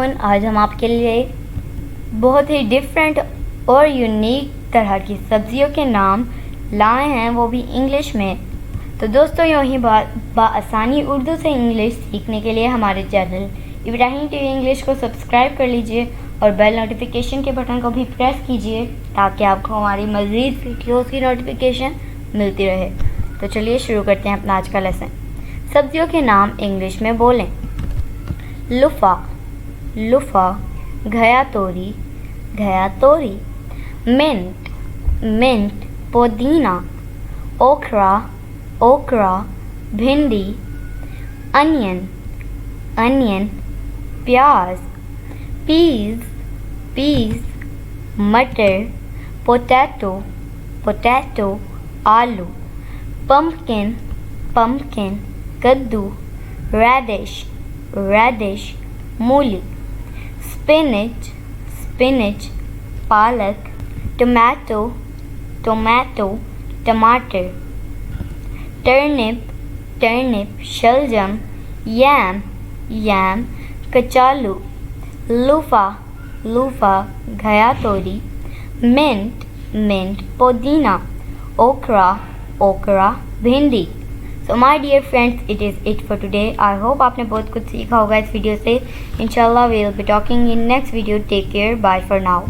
Everyone, आज हम आपके लिए बहुत ही डिफरेंट और यूनिक तरह की सब्जियों के नाम लाए हैं, वो भी इंग्लिश में। तो दोस्तों, यूँ ही आसानी उर्दू से इंग्लिश सीखने के लिए हमारे चैनल इब्राहिम टीवी इंग्लिश को सब्सक्राइब कर लीजिए और बेल नोटिफिकेशन के बटन को भी प्रेस कीजिए ताकि आपको हमारी मज़ीद वीडियोज़ की नोटिफिकेशन मिलती रहे। तो चलिए शुरू करते हैं अपना आज का लेसन। सब्जियों के नाम इंग्लिश में बोलें। लुफ़ा, लुफ़ा, घया तोरी, घया तोरी। मिंट, मिंट, पुदीना। ओकरा, ओकरा, भिंडी। अनियन, अनियन, प्याज। पीज, पीज, मटर। पोटैटो, पोटैटो, आलू। पम्पकिन, पम्पकिन, कद्दू। रेडिश, रेडिश, मूली। स्पिनच, स्पिनच, पालक। टमाटो, टोमेटो, टमाटर। टर्निप, टर्निप, शलजम। यैम, यैम, कचालू। लूफा, लूफा, घया तोरी। मिंट, मिंट, पुदीना। ओकरा, ओकरा, भिंडी। So my dear friends, it is it for today. I hope आपने बहुत कुछ सीखा होगा इस वीडियो से। इंशाल्लाह we will be talking in next video. Take care, bye for now.